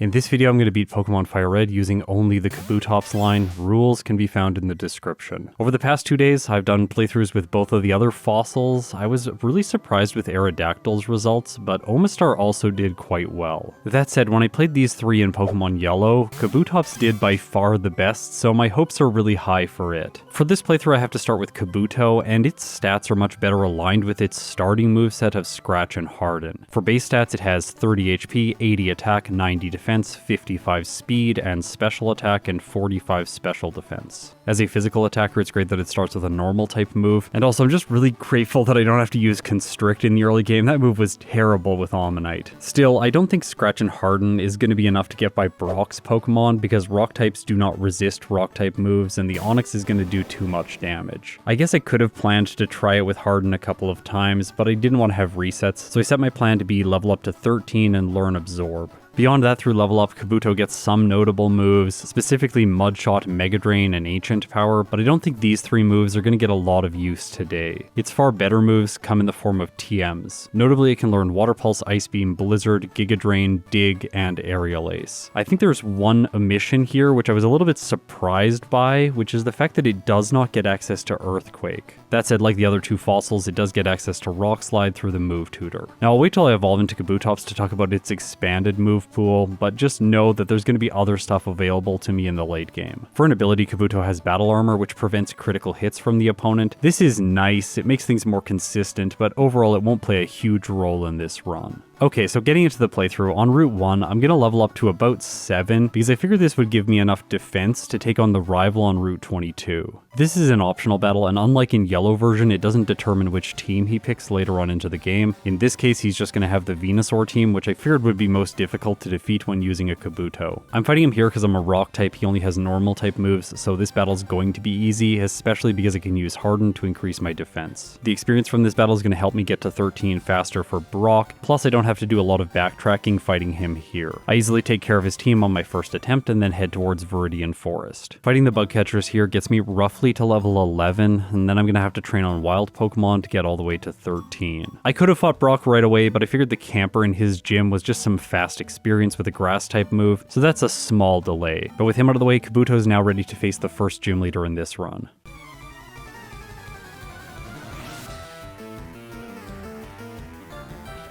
In this video, I'm going to beat Pokemon FireRed using only the Kabutops-line. Rules can be found in the description. Over the past 2 days, I've done playthroughs with both of the other fossils. I was really surprised with Aerodactyl's results, but Omastar also did quite well. That said, when I played these three in Pokemon Yellow, Kabutops did by far the best, so my hopes are really high for it. For this playthrough, I have to start with Kabuto, and its stats are much better aligned with its starting moveset of Scratch and Harden. For base stats, it has 30 HP, 80 attack, 90 defense, 55 speed, and special attack, and 45 special defense. As a physical attacker, it's great that it starts with a normal type move, and also I'm just really grateful that I don't have to use Constrict in the early game. That move was terrible with Omanyte. Still, I don't think Scratch and Harden is going to be enough to get by Brock's Pokemon, because rock types do not resist rock type moves, and the Onix is going to do too much damage. I guess I could have planned to try it with Harden a couple of times, but I didn't want to have resets, so I set my plan to be level up to 13 and learn Absorb. Beyond that, through level up, Kabuto gets some notable moves, specifically Mudshot, Mega Drain, and Ancient Power, but I don't think these three moves are going to get a lot of use today. Its far better moves come in the form of TMs. Notably, it can learn Water Pulse, Ice Beam, Blizzard, Giga Drain, Dig, and Aerial Ace. I think there's one omission here which I was a little bit surprised by, which is the fact that it does not get access to Earthquake. That said, like the other two fossils, it does get access to Rock Slide through the Move Tutor. Now, I'll wait till I evolve into Kabutops to talk about its expanded move pool, but just know that there's going to be other stuff available to me in the late game. For an ability, Kabuto has Battle Armor, which prevents critical hits from the opponent. This is nice, it makes things more consistent, but overall it won't play a huge role in this run. Okay, so getting into the playthrough, on Route 1, I'm going to level up to about 7, because I figured this would give me enough defense to take on the rival on Route 22. This is an optional battle, and unlike in Yellow version, it doesn't determine which team he picks later on into the game. In this case, he's just going to have the Venusaur team, which I figured would be most difficult to defeat when using a Kabuto. I'm fighting him here because I'm a rock type, he only has normal type moves, so this battle's going to be easy, especially because I can use Harden to increase my defense. The experience from this battle is going to help me get to 13 faster for Brock, plus I don't have to do a lot of backtracking fighting him here. I easily take care of his team on my first attempt and then head towards Viridian Forest. Fighting the bug catchers here gets me roughly to level 11, and then I'm going to have to train on wild Pokemon to get all the way to 13. I could have fought Brock right away, but I figured the camper in his gym was just some fast experience with a grass type move, so that's a small delay. But with him out of the way, Kabuto is now ready to face the first gym leader in this run.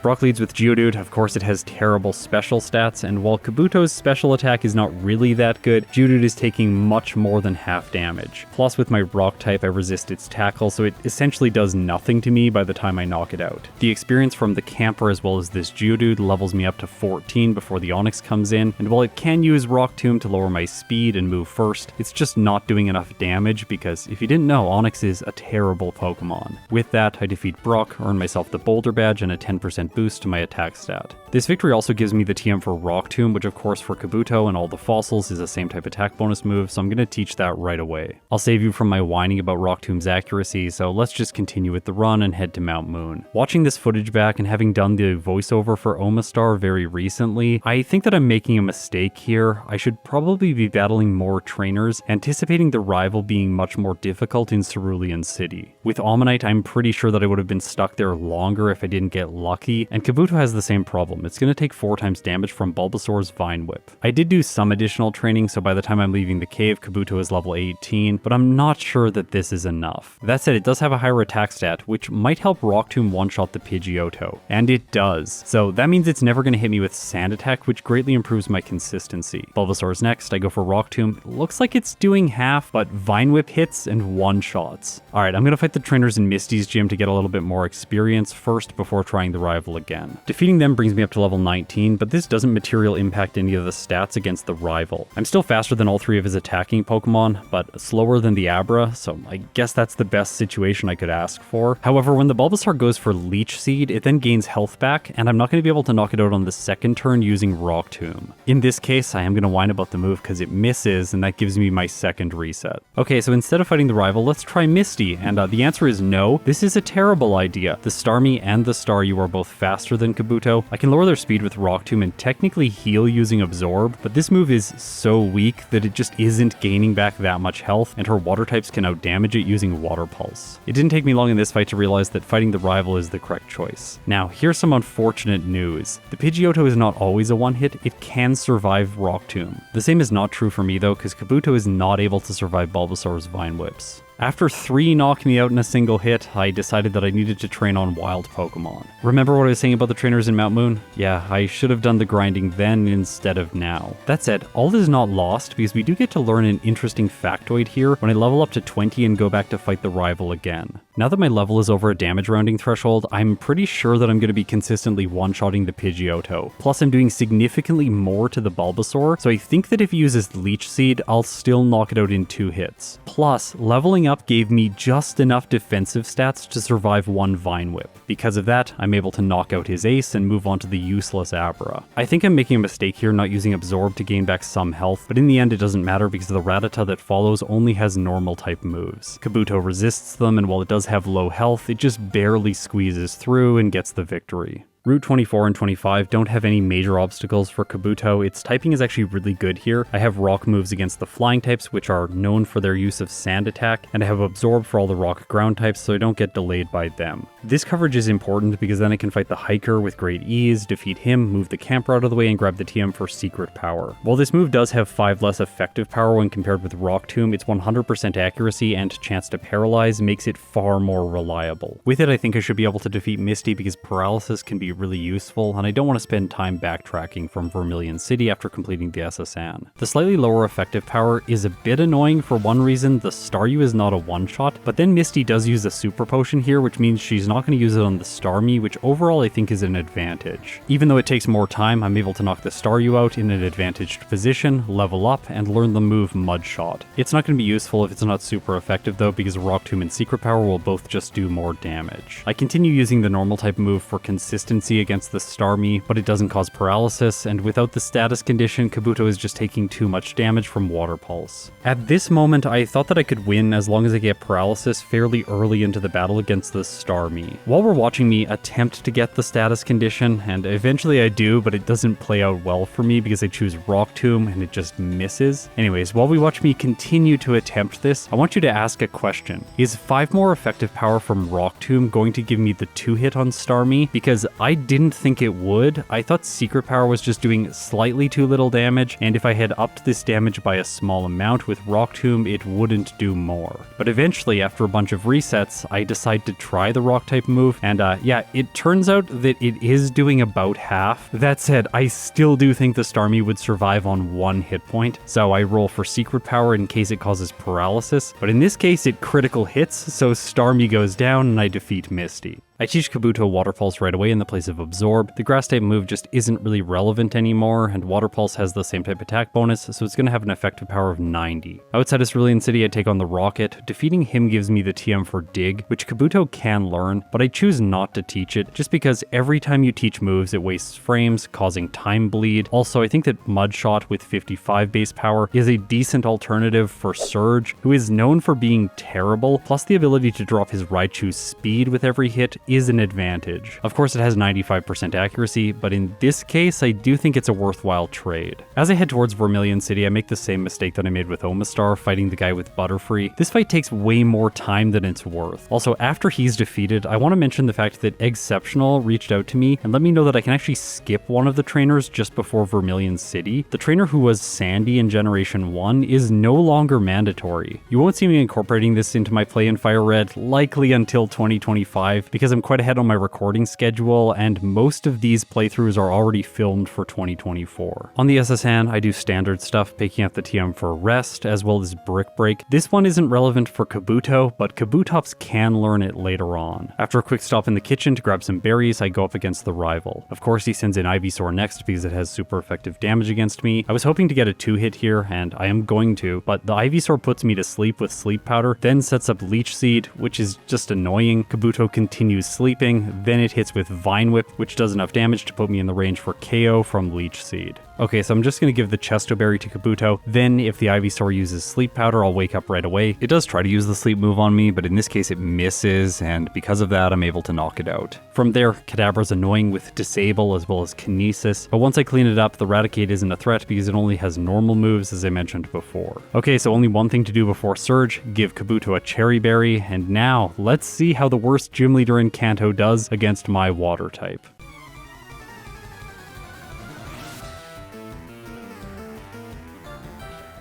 Brock leads with Geodude. Of course, it has terrible special stats, and while Kabuto's special attack is not really that good, Geodude is taking much more than half damage. Plus, with my rock type, I resist its tackle, so it essentially does nothing to me by the time I knock it out. The experience from the camper as well as this Geodude levels me up to 14 before the Onix comes in, and while it can use Rock Tomb to lower my speed and move first, it's just not doing enough damage because, if you didn't know, Onix is a terrible Pokemon. With that, I defeat Brock, earn myself the Boulder Badge and a 10% boost to my attack stat. This victory also gives me the TM for Rock Tomb, which of course for Kabuto and all the fossils is the same type attack bonus move, so I'm going to teach that right away. I'll save you from my whining about Rock Tomb's accuracy, so let's just continue with the run and head to Mount Moon. Watching this footage back and having done the voiceover for Omastar very recently, I think that I'm making a mistake here. I should probably be battling more trainers, anticipating the rival being much more difficult in Cerulean City. With Omanyte, I'm pretty sure that I would have been stuck there longer if I didn't get lucky, and Kabuto has the same problem. It's going to take 4 times damage from Bulbasaur's Vine Whip. I did do some additional training, so by the time I'm leaving the cave, Kabuto is level 18, but I'm not sure that this is enough. That said, it does have a higher attack stat, which might help Rock Tomb one-shot the Pidgeotto. And it does. So that means it's never going to hit me with Sand Attack, which greatly improves my consistency. Bulbasaur's next, I go for Rock Tomb. It looks like it's doing half, but Vine Whip hits and one-shots. Alright, I'm going to fight the trainers in Misty's gym to get a little bit more experience first before trying the rival again. Defeating them brings me up to level 19, but this doesn't material impact any of the stats against the rival. I'm still faster than all 3 of his attacking Pokemon, but slower than the Abra, so I guess that's the best situation I could ask for. However, when the Bulbasaur goes for Leech Seed, it then gains health back, and I'm not going to be able to knock it out on the second turn using Rock Tomb. In this case, I am going to whine about the move because it misses, and that gives me my second reset. Okay, so instead of fighting the rival, let's try Misty, and the answer is no. This is a terrible idea. The Starmie and the Star, you are both fast faster than Kabuto. I can lower their speed with Rock Tomb and technically heal using Absorb, but this move is so weak that it just isn't gaining back that much health, and her water types can outdamage it using Water Pulse. It didn't take me long in this fight to realize that fighting the rival is the correct choice. Now, here's some unfortunate news. The Pidgeotto is not always a one-hit, it can survive Rock Tomb. The same is not true for me though, because Kabuto is not able to survive Bulbasaur's Vine Whips. After 3 knock me out in a single hit, I decided that I needed to train on wild Pokemon. Remember what I was saying about the trainers in Mount Moon? Yeah, I should have done the grinding then instead of now. That said, all is not lost because we do get to learn an interesting factoid here when I level up to 20 and go back to fight the rival again. Now that my level is over a damage rounding threshold, I'm pretty sure that I'm going to be consistently one-shotting the Pidgeotto. Plus, I'm doing significantly more to the Bulbasaur, so I think that if he uses Leech Seed, I'll still knock it out in 2 hits. Plus, leveling up gave me just enough defensive stats to survive 1 Vine Whip. Because of that, I'm able to knock out his ace and move on to the useless Abra. I think I'm making a mistake here not using Absorb to gain back some health, but in the end it doesn't matter because the Rattata that follows only has normal type moves. Kabuto resists them, and while it does have low health, it just barely squeezes through and gets the victory. Route 24 and 25 don't have any major obstacles for Kabuto. Its typing is actually really good here. I have rock moves against the flying types, which are known for their use of sand attack, and I have Absorb for all the rock ground types, so I don't get delayed by them. This coverage is important because then I can fight the hiker with great ease, defeat him, move the camper out of the way, and grab the TM for secret power. While this move does have 5 less effective power when compared with Rock Tomb, its 100% accuracy and chance to paralyze makes it far more reliable. With it, I think I should be able to defeat Misty because paralysis can be really useful, and I don't want to spend time backtracking from Vermilion City after completing the SSN. The slightly lower effective power is a bit annoying for one reason: the Staryu is not a one-shot, but then Misty does use a super potion here, which means she's not going to use it on the Starmie, which overall I think is an advantage. Even though it takes more time, I'm able to knock the Staryu out in an advantaged position, level up, and learn the move Mud Shot. It's not going to be useful if it's not super effective though, because Rock Tomb and Secret Power will both just do more damage. I continue using the normal type move for consistency against the Starmie, but it doesn't cause paralysis, and without the status condition, Kabuto is just taking too much damage from Water Pulse. At this moment, I thought that I could win as long as I get paralysis fairly early into the battle against the Starmie. While we're watching me attempt to get the status condition, and eventually I do, but it doesn't play out well for me because I choose Rock Tomb and it just misses. Anyways, while we watch me continue to attempt this, I want you to ask a question. Is 5 more effective power from Rock Tomb going to give me the 2-hit on Starmie? Because I didn't think it would. I thought Secret Power was just doing slightly too little damage, and if I had upped this damage by a small amount with Rock Tomb, it wouldn't do more. But eventually, after a bunch of resets, I decide to try the Rock type move, and yeah, it turns out that it is doing about half. That said, I still do think the Starmie would survive on 1 hit point, so I roll for Secret Power in case it causes paralysis, but in this case it critical hits, so Starmie goes down and I defeat Misty. I teach Kabuto Water Pulse right away in the place of Absorb. The grass type move just isn't really relevant anymore, and Water Pulse has the same type attack bonus, so it's going to have an effective power of 90. Outside of Cerulean City, I take on the Rocket. Defeating him gives me the TM for Dig, which Kabuto can learn, but I choose not to teach it, just because every time you teach moves, it wastes frames, causing time bleed. Also, I think that Mud Shot with 55 base power is a decent alternative for Surge, who is known for being terrible, plus the ability to drop his Raichu's speed with every hit is an advantage. Of course, it has 95% accuracy, but in this case, I do think it's a worthwhile trade. As I head towards Vermilion City, I make the same mistake that I made with Omastar, fighting the guy with Butterfree. This fight takes way more time than it's worth. Also, after he's defeated, I want to mention the fact that Exceptional reached out to me and let me know that I can actually skip one of the trainers just before Vermilion City. The trainer who was Sandy in Generation 1 is no longer mandatory. You won't see me incorporating this into my play in FireRed likely until 2025, because I'm quite ahead on my recording schedule, and most of these playthroughs are already filmed for 2024. On the SSN, I do standard stuff, picking up the TM for Rest, as well as Brick Break. This one isn't relevant for Kabuto, but Kabutops can learn it later on. After a quick stop in the kitchen to grab some berries, I go up against the rival. Of course, he sends in Ivysaur next because it has super effective damage against me. I was hoping to get a 2-hit here, and I am going to, but the Ivysaur puts me to sleep with Sleep Powder, then sets up Leech Seed, which is just annoying. Kabuto continues sleeping, then it hits with Vine Whip, which does enough damage to put me in the range for KO from Leech Seed. Okay, so I'm just going to give the Chesto Berry to Kabuto, then if the Ivysaur uses Sleep Powder, I'll wake up right away. It does try to use the sleep move on me, but in this case it misses, and because of that I'm able to knock it out. From there, Kadabra's annoying with Disable as well as Kinesis, but once I clean it up, the Raticate isn't a threat because it only has normal moves as I mentioned before. Okay, so only one thing to do before Surge, give Kabuto a Cherry Berry, and now let's see how the worst gym leader in Kanto does against my water type.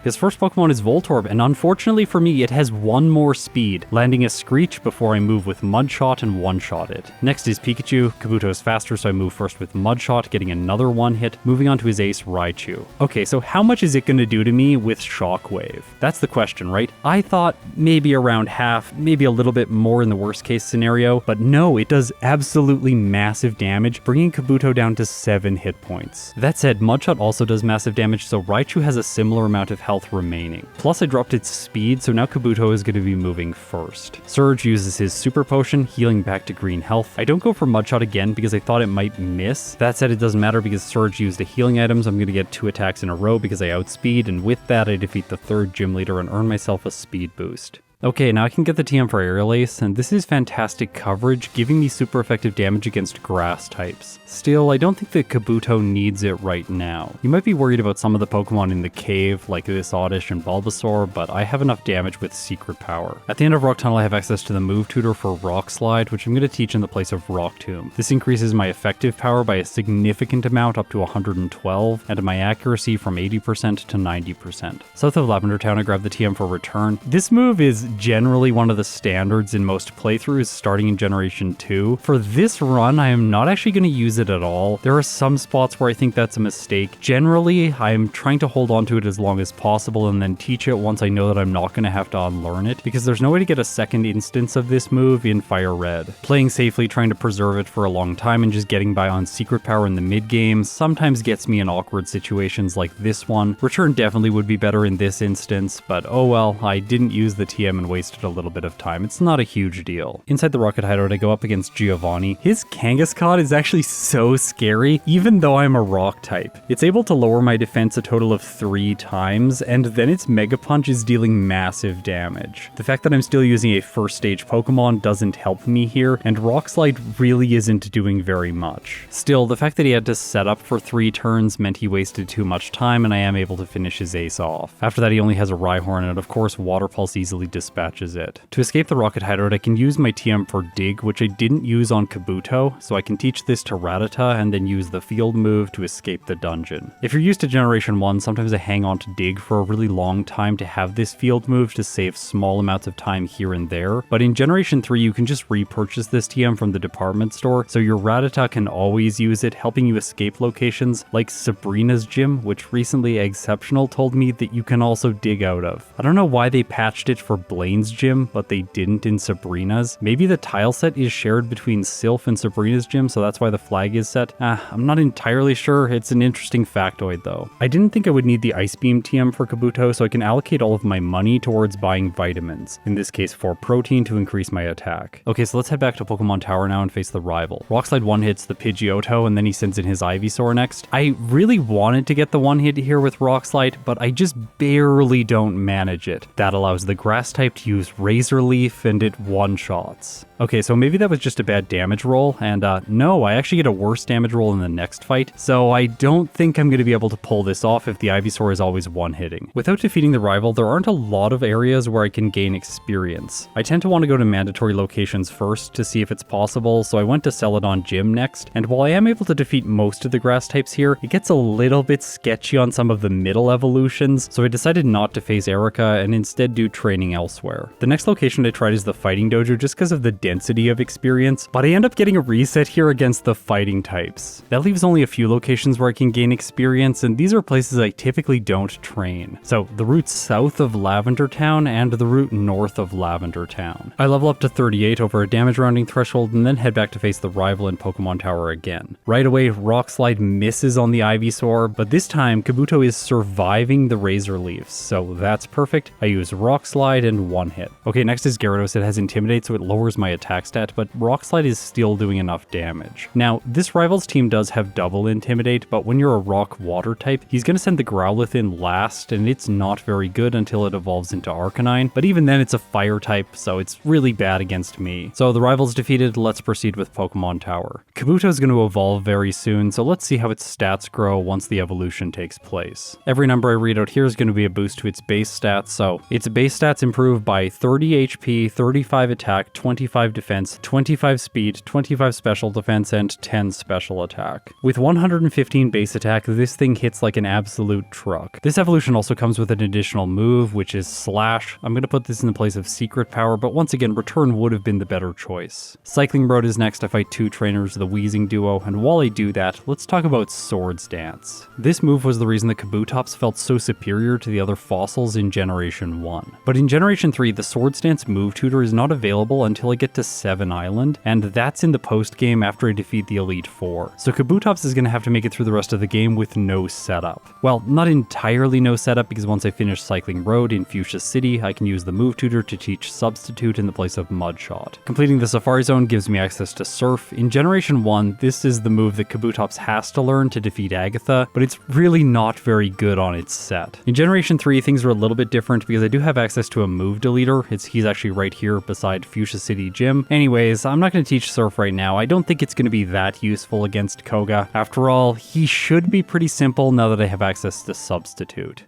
His first Pokemon is Voltorb, and unfortunately for me, it has one more speed, landing a Screech before I move with Mudshot and one-shot it. Next is Pikachu. Kabuto is faster, so I move first with Mudshot, getting another one hit, moving on to his ace, Raichu. Okay, so how much is it going to do to me with Shockwave? That's the question, right? I thought maybe around half, maybe a little bit more in the worst case scenario, but no, it does absolutely massive damage, bringing Kabuto down to 7 hit points. That said, Mudshot also does massive damage, so Raichu has a similar amount of health remaining. Plus I dropped its speed, so now Kabuto is going to be moving first. Surge uses his Super Potion, healing back to green health. I don't go for Mudshot again because I thought it might miss. That said, it doesn't matter because Surge used a healing item, so I'm going to get 2 attacks in a row because I outspeed, and with that I defeat the 3rd gym leader and earn myself a speed boost. Okay, now I can get the TM for Aerial Ace, and this is fantastic coverage, giving me super effective damage against grass types. Still, I don't think that Kabuto needs it right now. You might be worried about some of the Pokemon in the cave, like this Oddish and Bulbasaur, but I have enough damage with Secret Power. At the end of Rock Tunnel, I have access to the move tutor for Rock Slide, which I'm going to teach in the place of Rock Tomb. This increases my effective power by a significant amount, up to 112, and my accuracy from 80% to 90%. South of Lavender Town, I grab the TM for Return. This move is generally one of the standards in most playthroughs starting in Generation 2. For this run, I am not actually going to use it at all. There are some spots where I think that's a mistake. Generally, I'm trying to hold on to it as long as possible and then teach it once I know that I'm not going to have to unlearn it, because there's no way to get a second instance of this move in FireRed. Playing safely, trying to preserve it for a long time, and just getting by on Secret Power in the mid-game sometimes gets me in awkward situations like this one. Return definitely would be better in this instance, but oh well, I didn't use the TM and wasted a little bit of time. It's not a huge deal. Inside the Rocket Hideout, I go up against Giovanni. His Kangaskhan is actually so scary, even though I'm a rock type. It's able to lower my defense a total of 3 times, and then its Mega Punch is dealing massive damage. The fact that I'm still using a first stage Pokemon doesn't help me here, and Rock Slide really isn't doing very much. Still, the fact that he had to set up for 3 turns meant he wasted too much time, and I am able to finish his ace off. After that, he only has a Rhyhorn, and of course Water Pulse easily dispatches it. To escape the Rocket Hideout, I can use my TM for Dig, which I didn't use on Kabuto, so I can teach this to Rattata and then use the field move to escape the dungeon. If you're used to Generation 1, sometimes I hang on to Dig for a really long time to have this field move to save small amounts of time here and there, but in Generation 3 you can just repurchase this TM from the department store, so your Rattata can always use it, helping you escape locations like Sabrina's gym, which recently Exceptional told me that you can also dig out of. I don't know why they patched it for Blaine's gym, but they didn't in Sabrina's. Maybe the tile set is shared between Sylph and Sabrina's gym, so that's why the flag is set. I'm not entirely sure. It's an interesting factoid though. I didn't think I would need the Ice Beam TM for Kabuto, so I can allocate all of my money towards buying vitamins. In this case, for protein to increase my attack. Okay, so let's head back to Pokemon Tower now and face the rival. Rock Slide one hits the Pidgeotto, and then he sends in his Ivysaur next. I really wanted to get the one hit here with Rock Slide, but I just barely don't manage it. That allows the grass type to use Razor Leaf, and it one-shots. Okay, so maybe that was just a bad damage roll, and no, I actually get a worse damage roll in the next fight, so I don't think I'm going to be able to pull this off if the Ivysaur is always one-hitting. Without defeating the rival, there aren't a lot of areas where I can gain experience. I tend to want to go to mandatory locations first to see if it's possible, so I went to Celadon Gym next, and while I am able to defeat most of the grass types here, it gets a little bit sketchy on some of the middle evolutions, so I decided not to face Erica and instead do training elsewhere. The next location I tried is the Fighting Dojo just because of the density of experience, but I end up getting a reset here against the fighting types. That leaves only a few locations where I can gain experience, and these are places I typically don't train. So the route south of Lavender Town and the route north of Lavender Town. I level up to 38 over a damage rounding threshold and then head back to face the rival in Pokemon Tower again. Right away, Rock Slide misses on the Ivysaur, but this time Kabuto is surviving the Razor Leafs, so that's perfect. I use Rock Slide and 1 hit. Okay, next is Gyarados. It has Intimidate, so it lowers my attack stat, but Rock Slide is still doing enough damage. Now, this rival's team does have double Intimidate, but when you're a Rock Water type, he's going to send the Growlithe in last, and it's not very good until it evolves into Arcanine, but even then it's a Fire type, so it's really bad against me. So the rival's defeated, let's proceed with Pokemon Tower. Kabuto is going to evolve very soon, so let's see how its stats grow once the evolution takes place. Every number I read out here is going to be a boost to its base stats, so its base stats improve by 30 HP, 35 attack, 25 defense, 25 speed, 25 special defense, and 10 special attack. With 115 base attack, this thing hits like an absolute truck. This evolution also comes with an additional move, which is Slash. I'm going to put this in the place of Secret Power, but once again, Return would have been the better choice. Cycling Road is next. I fight 2 trainers, the Weezing duo, and while I do that, let's talk about Swords Dance. This move was the reason the Kabutops felt so superior to the other fossils in Generation 1. But in Generation 3, the Swords Dance move tutor is not available until I get to 7 Island, and that's in the post game after I defeat the Elite Four. So Kabutops is going to have to make it through the rest of the game with no setup. Well, not entirely no setup, because once I finish Cycling Road in Fuchsia City, I can use the move tutor to teach Substitute in the place of Mudshot. Completing the Safari Zone gives me access to Surf. In Generation 1, this is the move that Kabutops has to learn to defeat Agatha, but it's really not very good on its set. In Generation 3, things are a little bit different because I do have access to a move deleter. He's actually right here beside Fuchsia City Gym. Anyways, I'm not going to teach Surf right now. I don't think it's going to be that useful against Koga. After all, he should be pretty simple now that I have access to Substitute.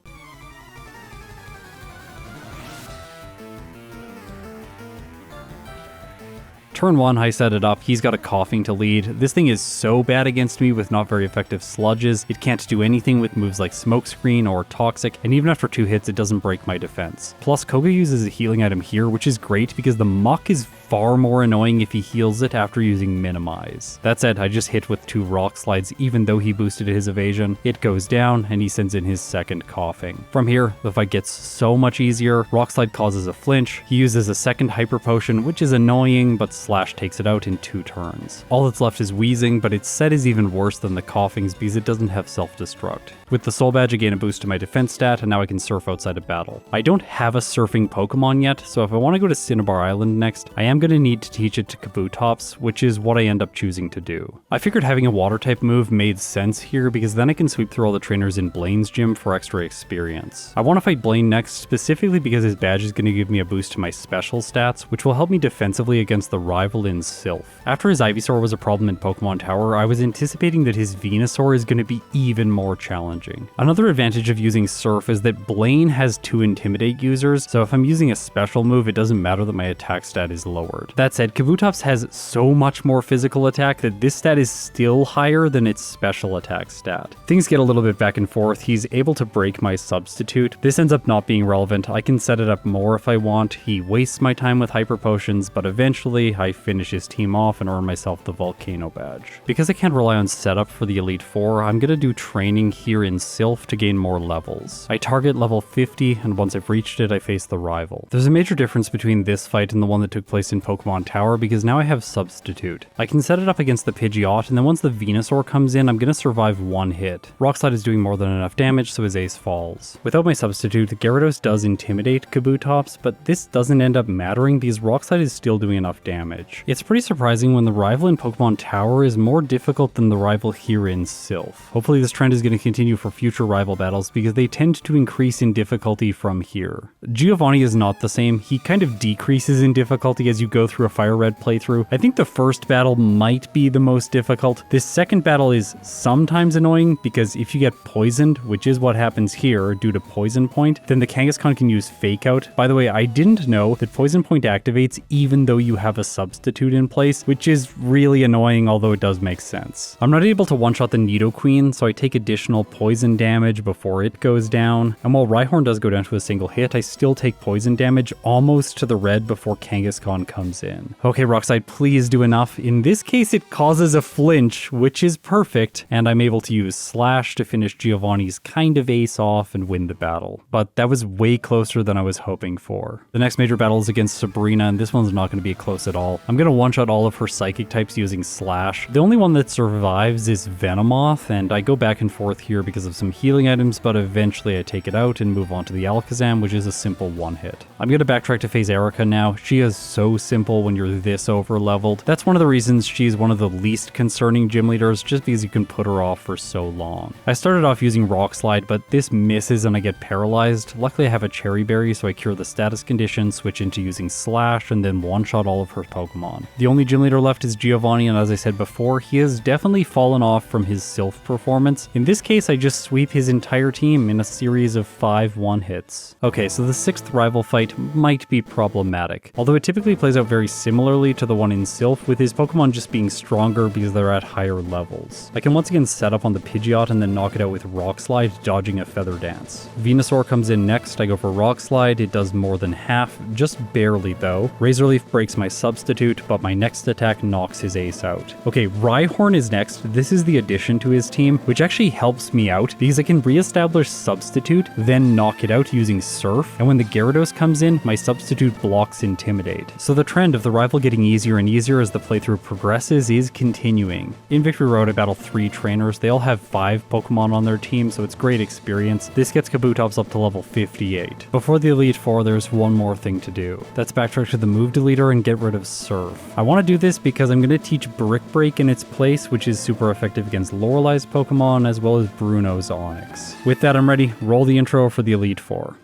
Turn 1, I set it up, he's got a Coughing to lead. This thing is so bad against me with not very effective sludges, it can't do anything with moves like Smokescreen or Toxic, and even after 2 hits it doesn't break my defense. Plus Koga uses a healing item here, which is great because the Muck is far more annoying if he heals it after using Minimize. That said, I just hit with 2 Rock Slides even though he boosted his evasion. It goes down and he sends in his second Coughing. From here, the fight gets so much easier. Rock Slide causes a flinch, he uses a second Hyper Potion, which is annoying, but Slash takes it out in 2 turns. All that's left is Weezing, but its set is even worse than the Coughings because it doesn't have Self-Destruct. With the Soul Badge, I gain a boost to my defense stat, and now I can surf outside of battle. I don't have a surfing Pokemon yet, so if I want to go to Cinnabar Island next, I am going to need to teach it to Kabutops, which is what I end up choosing to do. I figured having a water type move made sense here because then I can sweep through all the trainers in Blaine's gym for extra experience. I want to fight Blaine next specifically because his badge is going to give me a boost to my special stats, which will help me defensively against the rival in Sylph. After his Ivysaur was a problem in Pokemon Tower, I was anticipating that his Venusaur is going to be even more challenging. Another advantage of using Surf is that Blaine has 2 Intimidate users, so if I'm using a special move, it doesn't matter that my attack stat is lowered. That said, Kabutops has so much more physical attack that this stat is still higher than its special attack stat. Things get a little bit back and forth. He's able to break my Substitute. This ends up not being relevant. I can set it up more if I want. He wastes my time with Hyper Potions, but eventually I finish his team off and earn myself the Volcano Badge. Because I can't rely on setup for the Elite Four, I'm going to do training here in Sylph to gain more levels. I target level 50, and once I've reached it, I face the rival. There's a major difference between this fight and the one that took place in Pokemon Tower because now I have Substitute. I can set it up against the Pidgeot, and then once the Venusaur comes in, I'm going to survive 1 hit. Rock Slide is doing more than enough damage, so his ace falls. Without my Substitute, Gyarados does intimidate Kabutops, but this doesn't end up mattering because Rock Slide is still doing enough damage. It's pretty surprising when the rival in Pokemon Tower is more difficult than the rival here in Sylph. Hopefully this trend is going to continue for future rival battles because they tend to increase in difficulty from here. Giovanni is not the same. He kind of decreases in difficulty as you go through a FireRed playthrough. I think the first battle might be the most difficult. This second battle is sometimes annoying because if you get poisoned, which is what happens here due to Poison Point, then the Kangaskhan can use Fake Out. By the way, I didn't know that Poison Point activates even though you have a Substitute in place, which is really annoying, although it does make sense. I'm not able to one-shot the Nidoqueen, so I take additional poison damage before it goes down. And while Rhyhorn does go down to a single hit, I still take poison damage almost to the red before Kangaskhan comes in. Okay, Rock Slide, please do enough. In this case, it causes a flinch, which is perfect, and I'm able to use Slash to finish Giovanni's kind of ace off and win the battle. But that was way closer than I was hoping for. The next major battle is against Sabrina, and this one's not going to be close at all. I'm going to one-shot all of her psychic types using Slash. The only one that survives is Venomoth, and I go back and forth here because of some healing items, but eventually I take it out and move on to the Alakazam, which is a simple one-hit. I'm going to backtrack to phase Erica now. She is so simple when you're this over-leveled. That's one of the reasons she's one of the least concerning gym leaders, just because you can put her off for so long. I started off using Rock Slide, but this misses and I get paralyzed. Luckily I have a Cherry Berry, so I cure the status condition, switch into using Slash, and then one-shot all of her Pokemon. The only gym leader left is Giovanni, and as I said before, he has definitely fallen off from his Sylph performance. In this case, I just sweep his entire team in a series of 5 one-hits. Okay, so the 6th rival fight might be problematic, although it typically plays out very similarly to the one in Sylph, with his Pokemon just being stronger because they're at higher levels. I can once again set up on the Pidgeot and then knock it out with Rock Slide, dodging a Feather Dance. Venusaur comes in next, I go for Rock Slide, it does more than half, just barely though. Razor Leaf breaks my substitute, but my next attack knocks his ace out. Okay, Rhyhorn is next. This is the addition to his team, which actually helps me out because I can re-establish substitute, then knock it out using Surf, and when the Gyarados comes in, my substitute blocks Intimidate. So the trend of the rival getting easier and easier as the playthrough progresses is continuing. In Victory Road I battle 3 trainers, they all have 5 Pokemon on their team, so it's great experience. This gets Kabutops up to level 58. Before the Elite Four, there's one more thing to do. That's backtrack to the move deleter and get rid of Surf. I want to do this because I'm going to teach Brick Break in its place, which is super effective against Lorelei's Pokemon as well as Bruno's Onix. With that, I'm ready. Roll the intro for the Elite Four.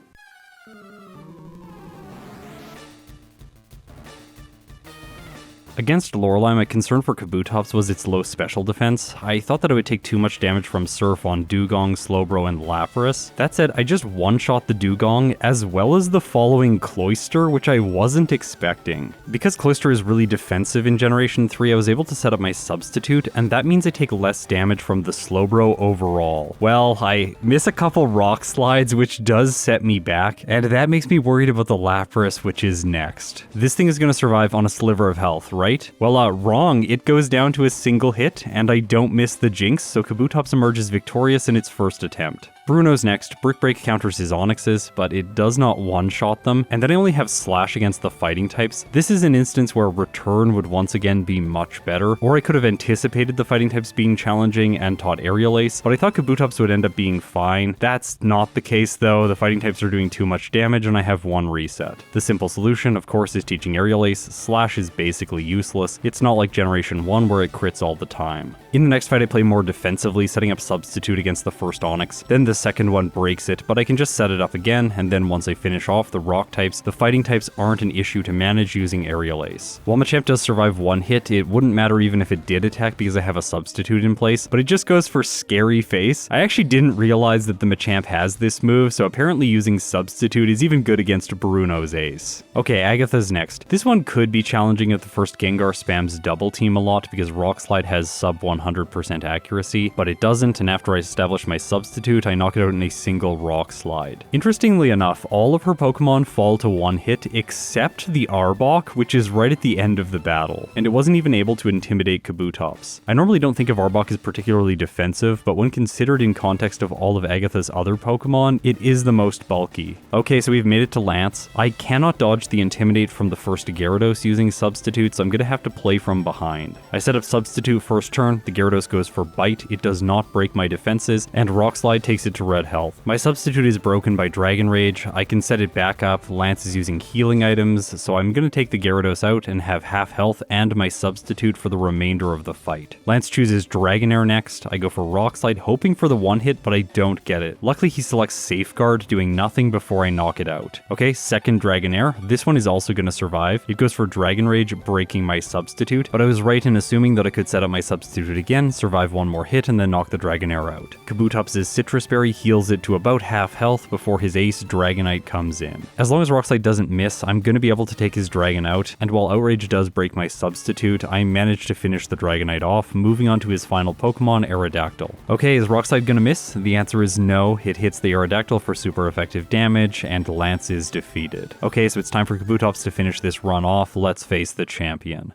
Against Lorelei, my concern for Kabutops was its low special defense. I thought that it would take too much damage from Surf on Dugong, Slowbro, and Lapras. That said, I just one-shot the Dugong, as well as the following Cloyster, which I wasn't expecting. Because Cloyster is really defensive in Generation 3, I was able to set up my substitute, and that means I take less damage from the Slowbro overall. Well, I miss a couple Rock Slides, which does set me back, and that makes me worried about the Lapras, which is next. This thing is going to survive on a sliver of health, right? Well, wrong. It goes down to a single hit, and I don't miss the jinx, so Kabutops emerges victorious in its first attempt. Bruno's next. Brick Break counters his Onixes, but it does not one-shot them, and then I only have Slash against the fighting types. This is an instance where Return would once again be much better, or I could have anticipated the fighting types being challenging and taught Aerial Ace, but I thought Kabutops would end up being fine. That's not the case though, the fighting types are doing too much damage and I have one reset. The simple solution, of course, is teaching Aerial Ace. Slash is basically useless. It's not like Generation 1 where it crits all the time. In the next fight I play more defensively, setting up Substitute against the first Onix, then the second one breaks it, but I can just set it up again, and then once I finish off the rock types, the fighting types aren't an issue to manage using Aerial Ace. While Machamp does survive one hit, it wouldn't matter even if it did attack because I have a substitute in place, but it just goes for Scary Face. I actually didn't realize that the Machamp has this move, so apparently using substitute is even good against Bruno's Ace. Okay, Agatha's next. This one could be challenging if the first Gengar spams double team a lot because Rock Slide has sub 100% accuracy, but it doesn't, and after I establish my substitute, I knock it out in a single Rock Slide. Interestingly enough, all of her Pokemon fall to one hit except the Arbok, which is right at the end of the battle, and it wasn't even able to intimidate Kabutops. I normally don't think of Arbok as particularly defensive, but when considered in context of all of Agatha's other Pokemon, it is the most bulky. Okay, so we've made it to Lance. I cannot dodge the Intimidate from the first Gyarados using Substitute, so I'm gonna have to play from behind. I set up Substitute first turn, the Gyarados goes for Bite, it does not break my defenses, and Rock Slide takes it to red health. My substitute is broken by Dragon Rage. I can set it back up. Lance is using healing items, so I'm going to take the Gyarados out and have half health and my substitute for the remainder of the fight. Lance chooses Dragonair next. I go for Rock Slide, hoping for the one hit, but I don't get it. Luckily, he selects Safeguard, doing nothing before I knock it out. Okay, second Dragonair. This one is also going to survive. It goes for Dragon Rage, breaking my substitute, but I was right in assuming that I could set up my substitute again, survive one more hit, and then knock the Dragonair out. Kabutops' Citrus Berry Fairy heals it to about half health before his ace Dragonite comes in. As long as Rock Slide doesn't miss, I'm going to be able to take his Dragon out, and while Outrage does break my substitute, I managed to finish the Dragonite off, moving on to his final Pokemon, Aerodactyl. Okay, is Rock Slide going to miss? The answer is no. It hits the Aerodactyl for super effective damage, and Lance is defeated. Okay, so it's time for Kabutops to finish this run off. Let's face the champion.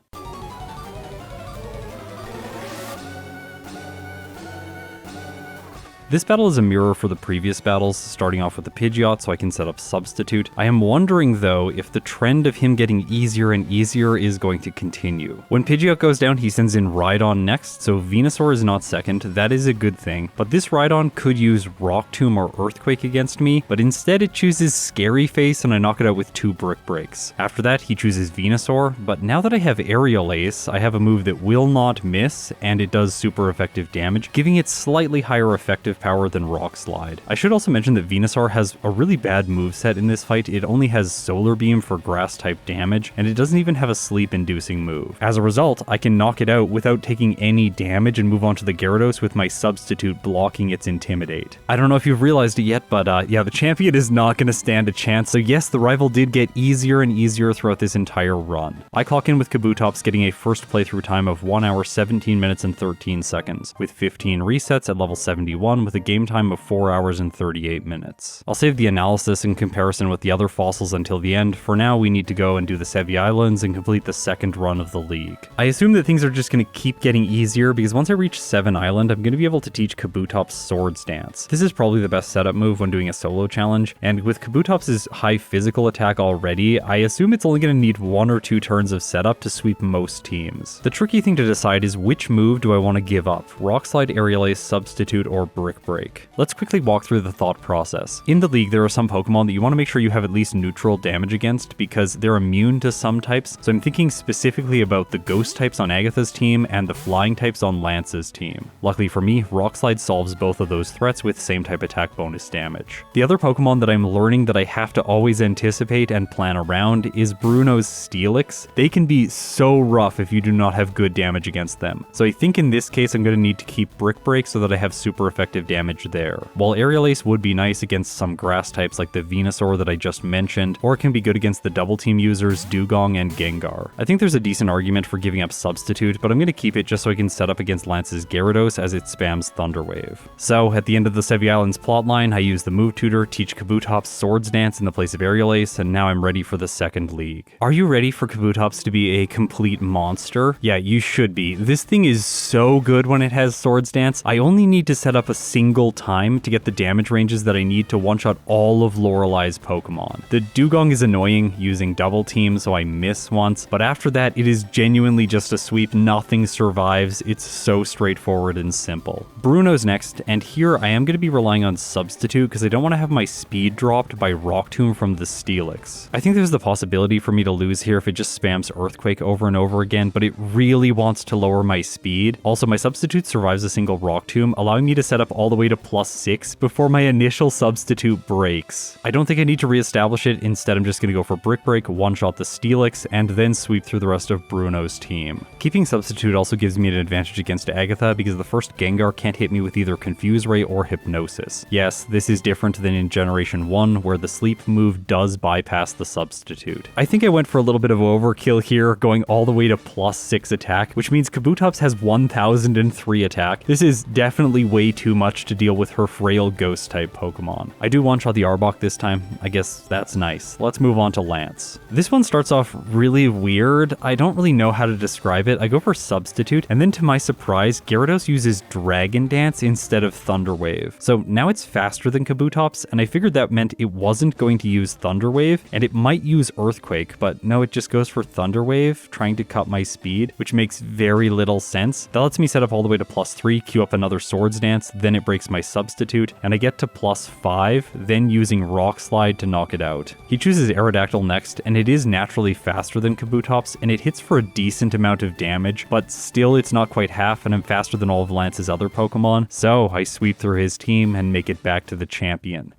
This battle is a mirror for the previous battles, starting off with the Pidgeot so I can set up Substitute. I am wondering though if the trend of him getting easier and easier is going to continue. When Pidgeot goes down, he sends in Rhydon next, so Venusaur is not second. That is a good thing, but this Rhydon could use Rock Tomb or Earthquake against me, but instead it chooses Scary Face and I knock it out with 2 Brick Breaks. After that, he chooses Venusaur, but now that I have Aerial Ace, I have a move that will not miss, and it does super effective damage, giving it slightly higher effective power than Rock Slide. I should also mention that Venusaur has a really bad moveset in this fight. It only has Solar Beam for grass type damage, and it doesn't even have a sleep inducing move. As a result, I can knock it out without taking any damage and move on to the Gyarados with my substitute blocking its Intimidate. I don't know if you've realized it yet, but yeah, the champion is not going to stand a chance, so yes, the rival did get easier and easier throughout this entire run. I clock in with Kabutops getting a first playthrough time of 1 hour 17 minutes and 13 seconds, with 15 resets at level 71 with a game time of 4 hours and 38 minutes. I'll save the analysis in comparison with the other fossils until the end. For now, we need to go and do the Sevi Islands and complete the second run of the league. I assume that things are just going to keep getting easier because once I reach 7 Island, I'm going to be able to teach Kabutops Swords Dance. This is probably the best setup move when doing a solo challenge, and with Kabutops' high physical attack already, I assume it's only going to need 1 or 2 turns of setup to sweep most teams. The tricky thing to decide is which move do I want to give up, Rock Slide, Aerial Ace, Substitute, or Brick Break. Let's quickly walk through the thought process. In the league, there are some Pokemon that you want to make sure you have at least neutral damage against because they're immune to some types, so I'm thinking specifically about the Ghost types on Agatha's team and the Flying types on Lance's team. Luckily for me, Rock Slide solves both of those threats with same type attack bonus damage. The other Pokemon that I'm learning that I have to always anticipate and plan around is Bruno's Steelix. They can be so rough if you do not have good damage against them, so I think in this case I'm going to need to keep Brick Break so that I have super effective damage there. While Aerial Ace would be nice against some grass types like the Venusaur that I just mentioned, or it can be good against the double team users Dugong and Gengar. I think there's a decent argument for giving up Substitute, but I'm going to keep it just so I can set up against Lance's Gyarados as it spams Thunder Wave. So at the end of the Sevi Islands plotline, I use the move tutor, teach Kabutops Swords Dance in the place of Aerial Ace, and now I'm ready for the second league. Are you ready for Kabutops to be a complete monster? Yeah, you should be. This thing is so good when it has Swords Dance. I only need to set up a single time to get the damage ranges that I need to one-shot all of Lorelei's Pokemon. The Dugong is annoying using double team, so I miss once, but after that, it is genuinely just a sweep. Nothing survives. It's so straightforward and simple. Bruno's next, and here I am going to be relying on Substitute because I don't want to have my speed dropped by Rock Tomb from the Steelix. I think there's the possibility for me to lose here if it just spams Earthquake over and over again, but it really wants to lower my speed. Also, my Substitute survives a single Rock Tomb, allowing me to set up all the way to +6 before my initial Substitute breaks. I don't think I need to reestablish it. Instead, I'm just going to go for Brick Break, one-shot the Steelix, and then sweep through the rest of Bruno's team. Keeping Substitute also gives me an advantage against Agatha because the first Gengar can't hit me with either Confuse Ray or Hypnosis. Yes, this is different than in Generation 1, where the Sleep move does bypass the Substitute. I think I went for a little bit of overkill here, going all the way to +6 attack, which means Kabutops has 1003 attack. This is definitely way too much to deal with her frail Ghost type Pokemon. I do one-shot the Arbok this time. I guess that's nice. Let's move on to Lance. This one starts off really weird. I don't really know how to describe it. I go for Substitute, and then to my surprise, Gyarados uses Dragon Dance instead of Thunder Wave. So now it's faster than Kabutops, and I figured that meant it wasn't going to use Thunder Wave, and it might use Earthquake, but no, it just goes for Thunder Wave, trying to cut my speed, which makes very little sense. That lets me set up all the way to +3, queue up another Swords Dance, then it breaks my Substitute, and I get to +5, then using Rock Slide to knock it out. He chooses Aerodactyl next, and it is naturally faster than Kabutops, and it hits for a decent amount of damage, but still it's not quite half, and I'm faster than all of Lance's other Pokemon, so I sweep through his team and make it back to the champion.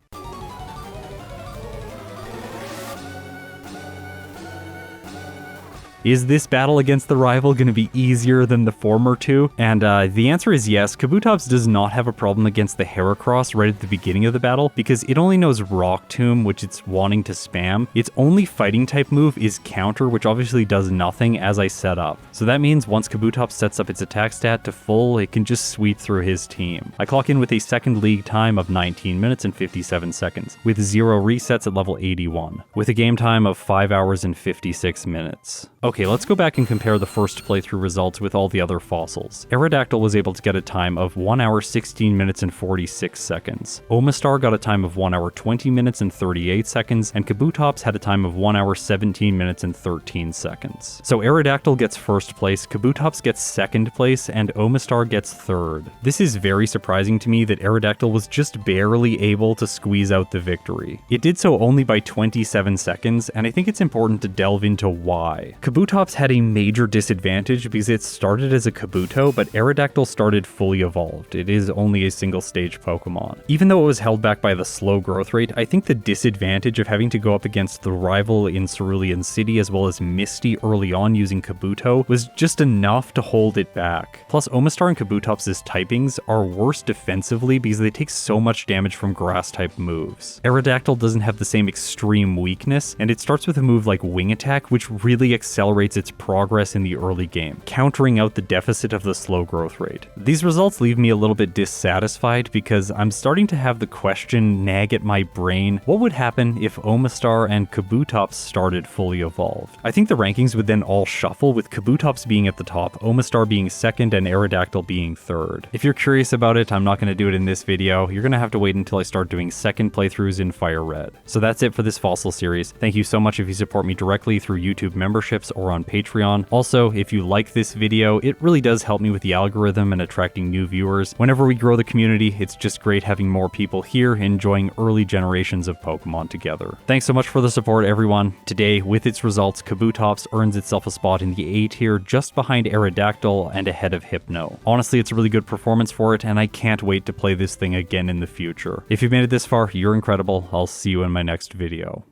Is this battle against the rival going to be easier than the former two? And the answer is yes. Kabutops does not have a problem against the Heracross right at the beginning of the battle because it only knows Rock Tomb, which it's wanting to spam. Its only fighting type move is Counter, which obviously does nothing as I set up. So that means once Kabutops sets up its attack stat to full, it can just sweep through his team. I clock in with a second league time of 19 minutes and 57 seconds, with 0 resets at level 81, with a game time of 5 hours and 56 minutes. Okay, let's go back and compare the first playthrough results with all the other fossils. Aerodactyl was able to get a time of 1 hour 16 minutes and 46 seconds. Omastar got a time of 1 hour 20 minutes and 38 seconds, and Kabutops had a time of 1 hour 17 minutes and 13 seconds. So Aerodactyl gets first place, Kabutops gets second place, and Omastar gets third. This is very surprising to me that Aerodactyl was just barely able to squeeze out the victory. It did so only by 27 seconds, and I think it's important to delve into why. Kabutops had a major disadvantage because it started as a Kabuto, but Aerodactyl started fully evolved. It is only a single stage Pokemon. Even though it was held back by the slow growth rate, I think the disadvantage of having to go up against the rival in Cerulean City as well as Misty early on using Kabuto was just enough to hold it back. Plus, Omastar and Kabutops' typings are worse defensively because they take so much damage from grass type moves. Aerodactyl doesn't have the same extreme weakness, and it starts with a move like Wing Attack, which really accelerates its progress in the early game, countering out the deficit of the slow growth rate. These results leave me a little bit dissatisfied because I'm starting to have the question nag at my brain, what would happen if Omastar and Kabutops started fully evolved? I think the rankings would then all shuffle, with Kabutops being at the top, Omastar being second, and Aerodactyl being third. If you're curious about it, I'm not going to do it in this video. You're going to have to wait until I start doing second playthroughs in FireRed. So that's it for this fossil series. Thank you so much if you support me directly through YouTube memberships or on Patreon. Also, if you like this video, it really does help me with the algorithm and attracting new viewers. Whenever we grow the community, it's just great having more people here enjoying early generations of Pokemon together. Thanks so much for the support, everyone. Today, with its results, Kabutops earns itself a spot in the A tier just behind Aerodactyl and ahead of Hypno. Honestly, it's a really good performance for it, and I can't wait to play this thing again in the future. If you've made it this far, you're incredible. I'll see you in my next video.